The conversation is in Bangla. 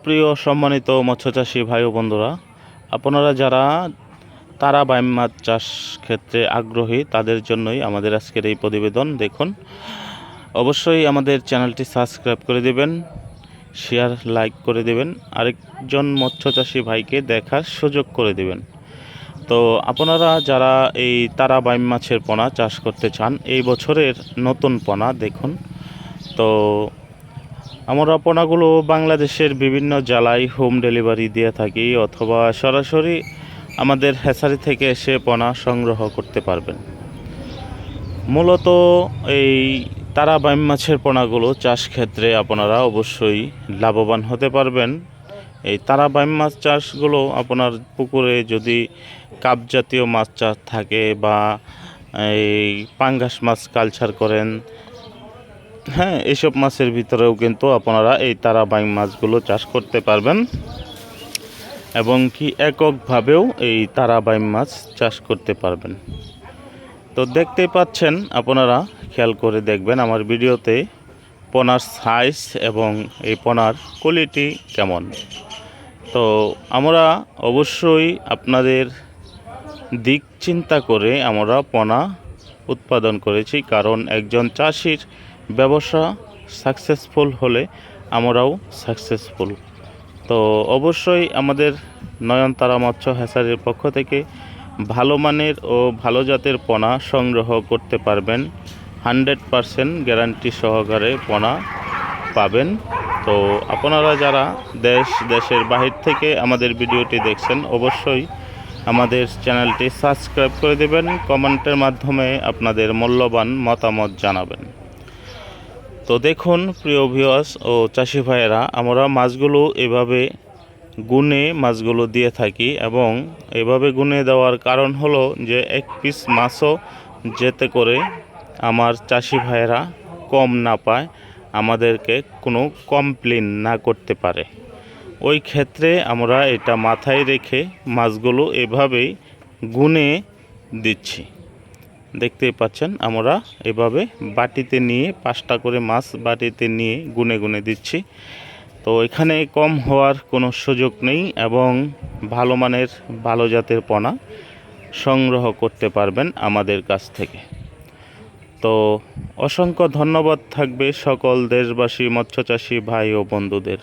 প্রিয় সম্মানিত মৎস্যচাষী ভাই ও বন্ধুরা, আপনারা যারা তারা বাইম মাছ চাষ ক্ষেত্রে আগ্রহী তাদের জন্যই আমাদের আজকের এই প্রতিবেদন। দেখুন, অবশ্যই আমাদের চ্যানেলটি সাবস্ক্রাইব করে দেবেন, শেয়ার লাইক করে দেবেন, আরেকজন মৎস্যচাষী ভাইকে দেখার সুযোগ করে দেবেন। তো আপনারা যারা এই তারা বাইম মাছের পোনা চাষ করতে চান, এই বছরের নতুন পোনা দেখুন। তো আমরা পোনাগুলো বাংলাদেশের বিভিন্ন জেলায় হোম ডেলিভারি দিয়ে থাকি, অথবা সরাসরি আমাদের হ্যাচারি থেকে এসে পোনা সংগ্রহ করতে পারবেন। মূলত এই তারা বাইম মাছের পোনাগুলো চাষ ক্ষেত্রে আপনারা অবশ্যই লাভবান হতে পারবেন। এই তারা বাইম মাছ চাষগুলো আপনার পুকুরে যদি কাপ জাতীয় মাছ চাষ থাকে বা এই পাঙ্গাস মাছ কালচার করেন, হ্যাঁ, এইসব মাছের ভিতরেও কিন্তু আপনারা এই তারা বাইম মাছগুলো চাষ করতে পারবেন, এবং কি এককভাবেও এই তারা বাইম মাছ চাষ করতে পারবেন। তো দেখতেই পাচ্ছেন, আপনারা খেয়াল করে দেখবেন আমার ভিডিওতে পোনার সাইজ এবং এই পোনার কোয়ালিটি কেমন। তো আমরা অবশ্যই আপনাদের দিক চিন্তা করে আমরা পোনা উৎপাদন করেছি, কারণ একজন চাষির ব্যবসা সাকসেসফুল হলে আমরাও সাকসেসফুল। তো অবশ্যই আমাদের নয়নতারা মৎস্য হ্যাচারির পক্ষ থেকে ভালো মানের ও ভালো জাতের পোনা সংগ্রহ করতে পারবেন। 100% গ্যারান্টি সহকারে পোনা পাবেন। তো আপনারা যারা দেশের বাহির থেকে আমাদের ভিডিওটি দেখছেন, অবশ্যই আমাদের চ্যানেলটি সাবস্ক্রাইব করে দেবেন, কমেন্টের মাধ্যমে আপনাদের মূল্যবান মতামত জানাবেন। তো দেখুন প্রিয় ভিউয়ার্স ও চাষি ভাইয়েরা, আমরা মাছগুলো এভাবে গুনে মাছগুলো দিয়ে থাকি, এবং এভাবে গুনে দেওয়ার কারণ হলো যে এক পিস মাছও যেতে করে আমার চাষি ভাইয়েরা কম না পায়, আমাদেরকে কোনো কমপ্লেন না করতে পারে। ওই ক্ষেত্রে আমরা এটা মাথায় রেখে মাছগুলো এভাবেই গুনে দিচ্ছি। দেখতেই পাচ্ছেন, আমরা এভাবে বাটিতে নিয়ে 5টা করে মাছ বাটিতে নিয়ে গুনে গুনে দিচ্ছি। তো এখানে কম হওয়ার কোনো সুযোগ নেই, এবং ভালো মানের ভালো জাতের পোনা সংগ্রহ করতে পারবেন আমাদের কাছ থেকে। তো অসংখ্য ধন্যবাদ থাকবে সকল দেশবাসী মৎস্যচাষী ভাই ও বন্ধুদের।